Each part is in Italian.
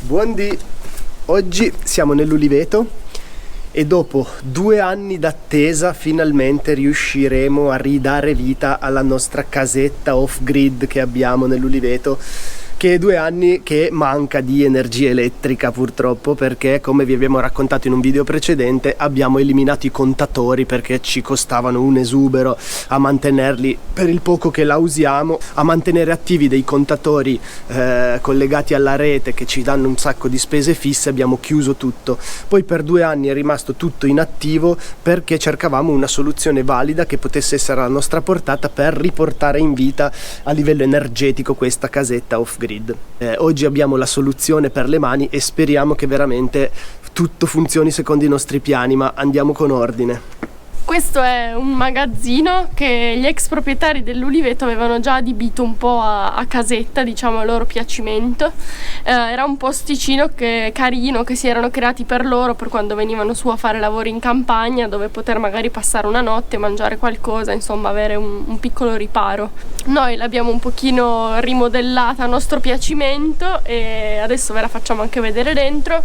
Buondì! Oggi siamo nell'Uliveto e dopo 2 anni d'attesa finalmente riusciremo a ridare vita alla nostra casetta off-grid che abbiamo nell'Uliveto, che è 2 anni che manca di energia elettrica purtroppo, perché come vi abbiamo raccontato in un video precedente abbiamo eliminato i contatori perché ci costavano un esubero a mantenerli, per il poco che la usiamo, a mantenere attivi dei contatori collegati alla rete che ci danno un sacco di spese fisse. Abbiamo chiuso tutto, poi per 2 anni è rimasto tutto inattivo perché cercavamo una soluzione valida che potesse essere alla nostra portata per riportare in vita a livello energetico questa casetta off-grid. Oggi abbiamo la soluzione per le mani e speriamo che veramente tutto funzioni secondo i nostri piani, ma andiamo con ordine. Questo è un magazzino che gli ex proprietari dell'Uliveto avevano già adibito un po' a casetta, diciamo a loro piacimento. Era un posticino carino che si erano creati per loro, per quando venivano su a fare lavori in campagna, dove poter magari passare una notte, mangiare qualcosa, insomma avere un piccolo riparo. Noi l'abbiamo un pochino rimodellata a nostro piacimento e adesso ve la facciamo anche vedere dentro.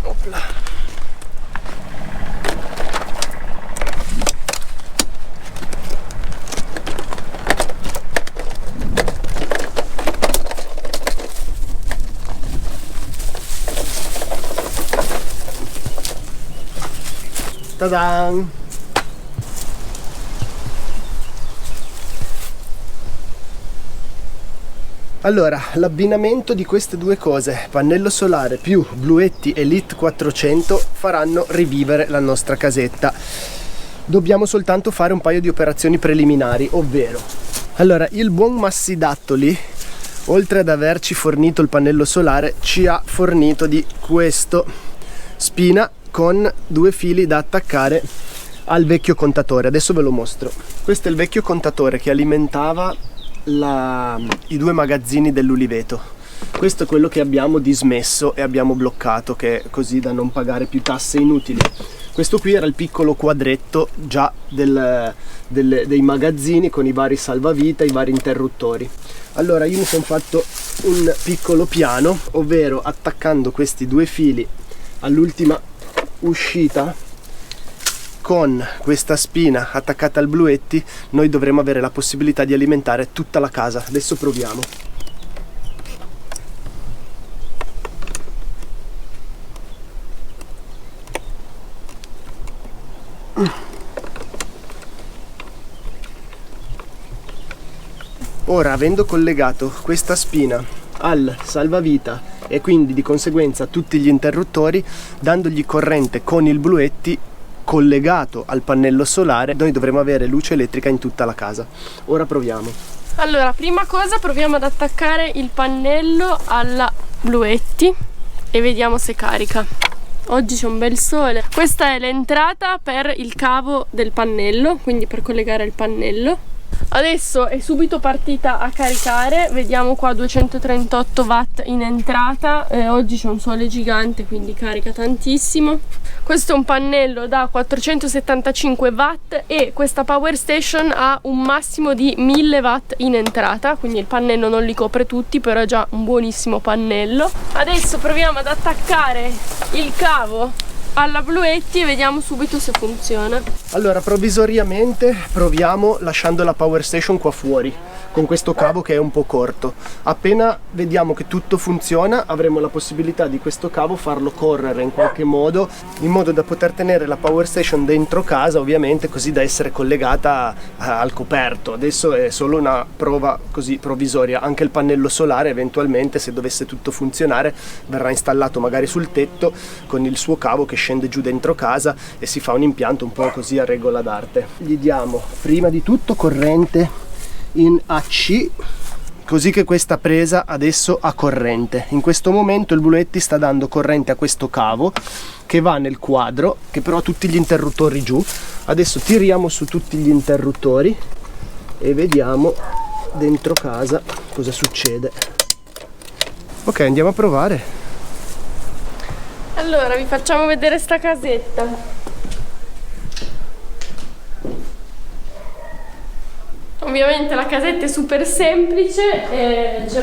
Opla. Ta-da! Allora, l'abbinamento di queste due cose, pannello solare più Bluetti Elite 400, faranno rivivere la nostra casetta. Dobbiamo soltanto fare un paio di operazioni preliminari, ovvero, allora, il buon Massidattoli, oltre ad averci fornito il pannello solare, ci ha fornito di questo spina con 2 fili da attaccare al vecchio contatore. Adesso ve lo mostro. Questo è il vecchio contatore che alimentava i 2 magazzini dell'Uliveto. Questo è quello che abbiamo dismesso e abbiamo bloccato, che è così da non pagare più tasse inutili. Questo qui era il piccolo quadretto già dei magazzini con i vari salvavita, i vari interruttori. Allora io mi sono fatto un piccolo piano, ovvero attaccando questi 2 fili all'ultima uscita con questa spina attaccata al Bluetti, noi dovremo avere la possibilità di alimentare tutta la casa. Adesso proviamo. Ora, avendo collegato questa spina al salvavita e quindi di conseguenza tutti gli interruttori, dandogli corrente con il Bluetti collegato al pannello solare, noi dovremo avere luce elettrica in tutta la casa. Ora proviamo. Allora, prima cosa proviamo ad attaccare il pannello alla Bluetti e vediamo se carica. Oggi c'è un bel sole. Questa è l'entrata per il cavo del pannello, quindi per collegare il pannello. Adesso è subito partita a caricare, vediamo qua 238 watt in entrata. Oggi c'è un sole gigante, quindi carica tantissimo. Questo è un pannello da 475 watt e questa power station ha un massimo di 1000 watt in entrata, quindi il pannello non li copre tutti, però è già un buonissimo pannello. Adesso proviamo ad attaccare il cavo alla Bluetti e vediamo subito se funziona. Allora, provvisoriamente proviamo lasciando la power station qua fuori con questo cavo che è un po' corto. Appena vediamo che tutto funziona, avremo la possibilità di questo cavo farlo correre in qualche modo, in modo da poter tenere la power station dentro casa, ovviamente, così da essere collegata al coperto. Adesso è solo una prova così provvisoria. Anche il pannello solare, eventualmente, se dovesse tutto funzionare, verrà installato magari sul tetto con il suo cavo che scende giù dentro casa e si fa un impianto un po' così a regola d'arte. Gli diamo prima di tutto corrente in AC, così che questa presa adesso ha corrente. In questo momento il Bluetti sta dando corrente a questo cavo che va nel quadro, che però ha tutti gli interruttori giù. Adesso tiriamo su tutti gli interruttori e vediamo dentro casa cosa succede. Ok, andiamo a provare. Allora vi facciamo vedere sta casetta. Ovviamente la casetta è super semplice,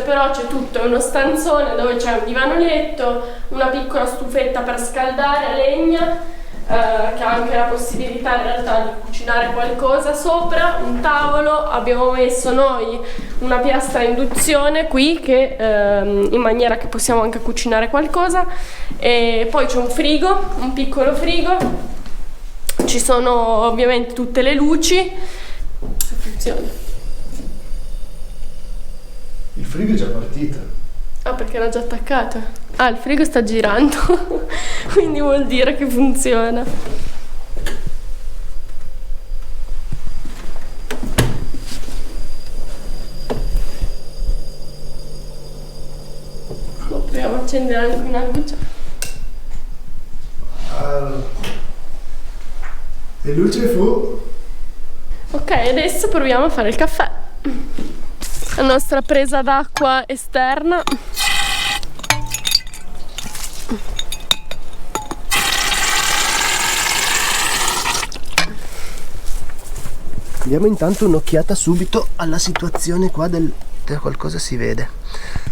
però c'è tutto, è uno stanzone dove c'è un divano letto, una piccola stufetta per scaldare a legna, che ha anche la possibilità in realtà di cucinare qualcosa sopra, un tavolo, abbiamo messo noi una piastra a induzione qui che, in maniera che possiamo anche cucinare qualcosa, e poi c'è un frigo, un piccolo frigo, ci sono ovviamente tutte le luci. Funziona. Il frigo è già partito. Ah, perché era già attaccato? Ah, il frigo sta girando, quindi vuol dire che funziona. Proviamo a accendere anche una luce. E luce fu. Ok, adesso proviamo a fare il caffè. La nostra presa d'acqua esterna. Diamo intanto un'occhiata subito alla situazione qua del... qualcosa si vede.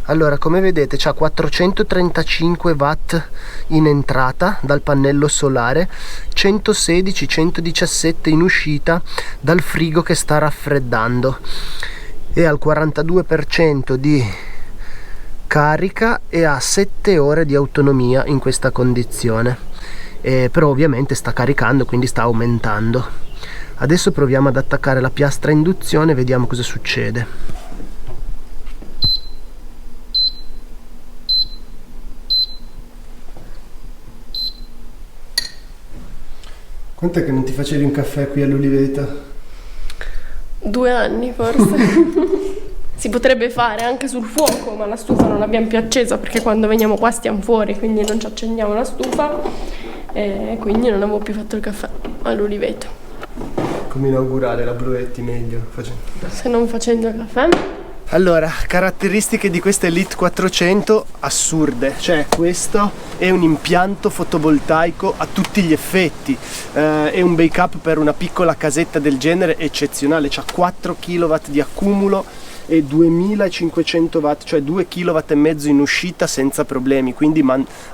Allora, come vedete c'ha 435 watt in entrata dal pannello solare, 116-117 in uscita dal frigo che sta raffreddando, e al 42% di carica e ha 7 ore di autonomia in questa condizione, però ovviamente sta caricando, quindi sta aumentando. Adesso proviamo ad attaccare la piastra a induzione e vediamo cosa succede. Quant'è che non ti facevi un caffè qui all'Oliveta? 2 anni forse. Si potrebbe fare anche sul fuoco, ma la stufa non l'abbiamo più accesa perché quando veniamo qua stiamo fuori, quindi non ci accendiamo la stufa, e quindi non avevo più fatto il caffè all'Oliveto. Come inaugurare la Bluetti meglio? Se non facendo il caffè. Allora, caratteristiche di questa Elite 400 assurde, cioè questo è un impianto fotovoltaico a tutti gli effetti, è un backup per una piccola casetta del genere eccezionale, c'ha 4 kW di accumulo e 2500 watt, cioè 2 kW e mezzo in uscita senza problemi, quindi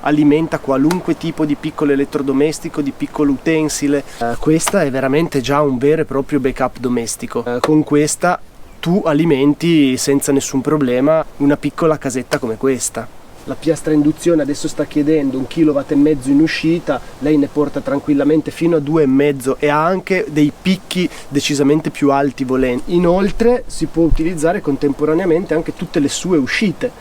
alimenta qualunque tipo di piccolo elettrodomestico, di piccolo utensile. Questa è veramente già un vero e proprio backup domestico. Con questa tu alimenti senza nessun problema una piccola casetta come questa. La piastra a induzione adesso sta chiedendo 1,5 kW in uscita, lei ne porta tranquillamente fino a 2,5 e ha anche dei picchi decisamente più alti volenti. Inoltre si può utilizzare contemporaneamente anche tutte le sue uscite,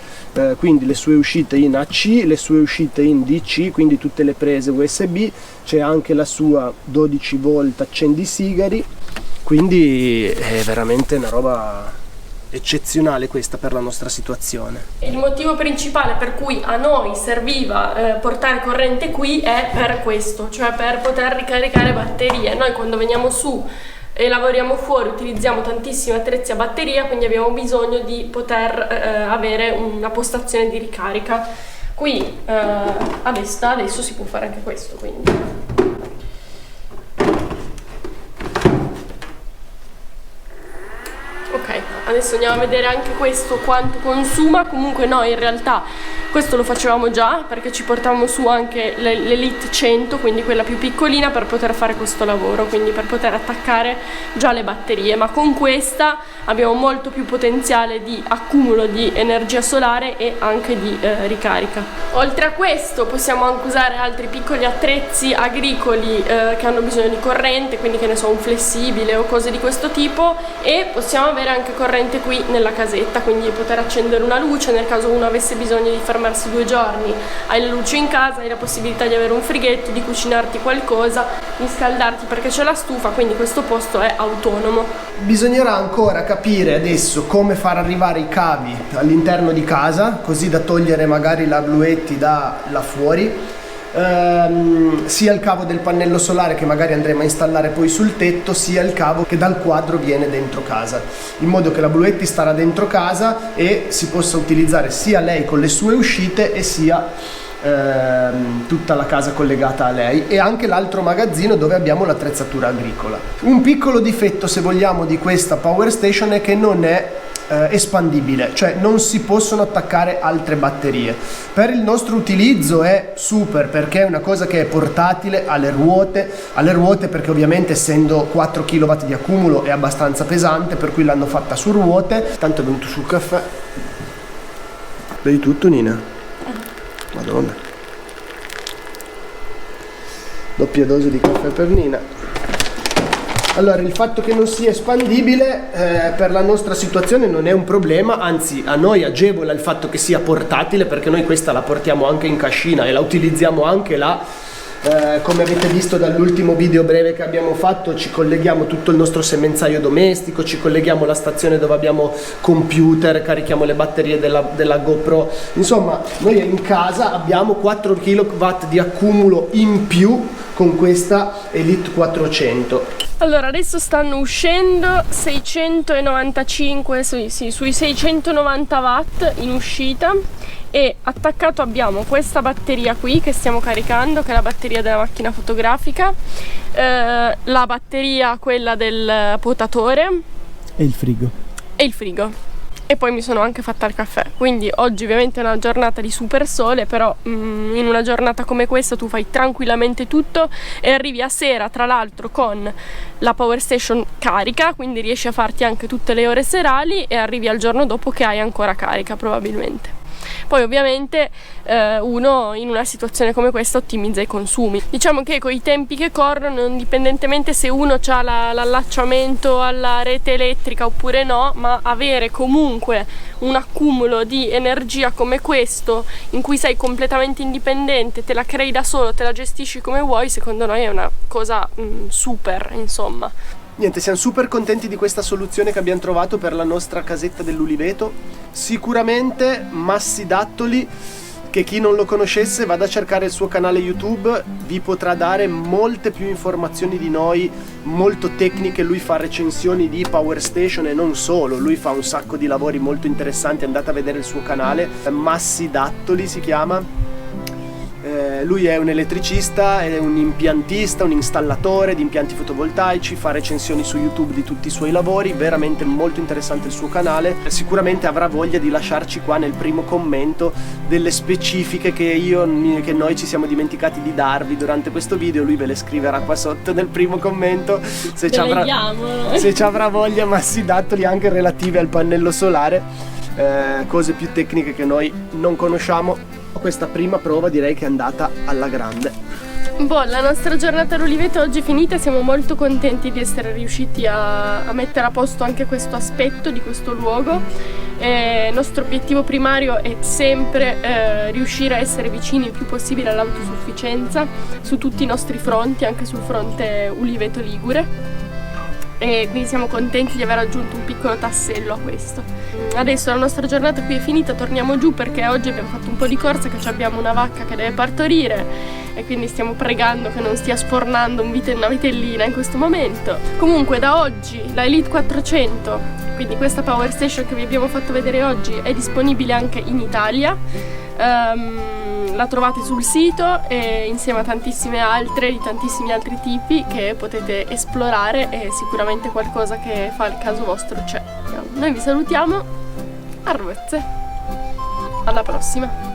quindi le sue uscite in AC, le sue uscite in DC, quindi tutte le prese USB, c'è anche la sua 12 volt accendisigari, quindi è veramente una roba eccezionale questa per la nostra situazione. Il motivo principale per cui a noi serviva portare corrente qui è per questo, cioè per poter ricaricare batterie. Noi quando veniamo su e lavoriamo fuori utilizziamo tantissimi attrezzi a batteria, quindi abbiamo bisogno di poter avere una postazione di ricarica. Qui adesso si può fare anche questo, quindi. Ok, adesso andiamo a vedere anche questo quanto consuma. Comunque noi in realtà questo lo facevamo già perché ci portavamo su anche l'Elite 100, quindi quella più piccolina, per poter fare questo lavoro, quindi per poter attaccare già le batterie, ma con questa abbiamo molto più potenziale di accumulo di energia solare e anche di ricarica. Oltre a questo possiamo anche usare altri piccoli attrezzi agricoli che hanno bisogno di corrente, quindi che ne so, un flessibile o cose di questo tipo, e possiamo avere anche corrente qui nella casetta, quindi poter accendere una luce nel caso uno avesse bisogno di fermarsi 2 giorni. Hai la luce in casa, hai la possibilità di avere un frighetto, di cucinarti qualcosa, di scaldarti perché c'è la stufa, quindi questo posto è autonomo. Bisognerà ancora capire adesso come far arrivare i cavi all'interno di casa, così da togliere magari la Bluetti da là fuori, sia il cavo del pannello solare che magari andremo a installare poi sul tetto, sia il cavo che dal quadro viene dentro casa, in modo che la Bluetti starà dentro casa e si possa utilizzare sia lei con le sue uscite e sia tutta la casa collegata a lei, e anche l'altro magazzino dove abbiamo l'attrezzatura agricola. Un piccolo difetto, se vogliamo, di questa Power Station è che non è espandibile, cioè non si possono attaccare altre batterie. Per il nostro utilizzo è super, perché è una cosa che è portatile, alle ruote perché ovviamente essendo 4 kW di accumulo è abbastanza pesante, per cui l'hanno fatta su ruote. Tanto è venuto sul caffè. Bevi tutto, Nina? Madonna, doppia dose di caffè per Nina. Allora, il fatto che non sia espandibile per la nostra situazione non è un problema, anzi a noi agevola il fatto che sia portatile, perché noi questa la portiamo anche in cascina e la utilizziamo anche là. Come avete visto dall'ultimo video breve che abbiamo fatto, ci colleghiamo tutto il nostro semenzaio domestico, ci colleghiamo alla stazione dove abbiamo computer, carichiamo le batterie della GoPro. Insomma, noi in casa abbiamo 4 kW di accumulo in più con questa Elite 400. Allora, adesso stanno uscendo 695, sui 690 watt in uscita, e attaccato abbiamo questa batteria qui che stiamo caricando, che è la batteria della macchina fotografica, la batteria quella del potatore e il frigo. E poi mi sono anche fatta il caffè. Quindi oggi ovviamente è una giornata di super sole, però in una giornata come questa tu fai tranquillamente tutto e arrivi a sera, tra l'altro, con la Power Station carica, quindi riesci a farti anche tutte le ore serali e arrivi al giorno dopo che hai ancora carica probabilmente. Poi ovviamente uno in una situazione come questa ottimizza i consumi. Diciamo che con i tempi che corrono, indipendentemente se uno ha l'allacciamento alla rete elettrica oppure no, ma avere comunque un accumulo di energia come questo, in cui sei completamente indipendente, te la crei da solo, te la gestisci come vuoi, secondo noi è una cosa super, insomma. Niente, siamo super contenti di questa soluzione che abbiamo trovato per la nostra casetta dell'Uliveto. Sicuramente Massi Dattoli, che chi non lo conoscesse vada a cercare il suo canale YouTube, vi potrà dare molte più informazioni di noi, molto tecniche. Lui fa recensioni di Power Station e non solo, lui fa un sacco di lavori molto interessanti, andate a vedere il suo canale, Massi Dattoli si chiama. Lui è un elettricista, è un impiantista, un installatore di impianti fotovoltaici, fa recensioni su YouTube di tutti i suoi lavori, veramente molto interessante il suo canale. Sicuramente avrà voglia di lasciarci qua nel primo commento delle specifiche che noi ci siamo dimenticati di darvi durante questo video. Lui ve le scriverà qua sotto nel primo commento se ci avrà voglia, Massi Dattoli, anche relative al pannello solare, cose più tecniche che noi non conosciamo. Questa prima prova direi che è andata alla grande. Boh, la nostra giornata all'Uliveto oggi è finita, siamo molto contenti di essere riusciti a mettere a posto anche questo aspetto di questo luogo. Il nostro obiettivo primario è sempre riuscire a essere vicini il più possibile all'autosufficienza su tutti i nostri fronti, anche sul fronte Uliveto Ligure. E quindi siamo contenti di aver aggiunto un piccolo tassello a questo. Adesso la nostra giornata qui è finita, torniamo giù perché oggi abbiamo fatto un po' di corsa, che abbiamo una vacca che deve partorire e quindi stiamo pregando che non stia sfornando una vitellina in questo momento. Comunque da oggi la Elite 400, quindi questa Power Station che vi abbiamo fatto vedere oggi, è disponibile anche in Italia. La trovate sul sito e insieme a tantissime altre, di tantissimi altri tipi che potete esplorare, e sicuramente qualcosa che fa il caso vostro c'è. Noi vi salutiamo, a Rozze, alla prossima!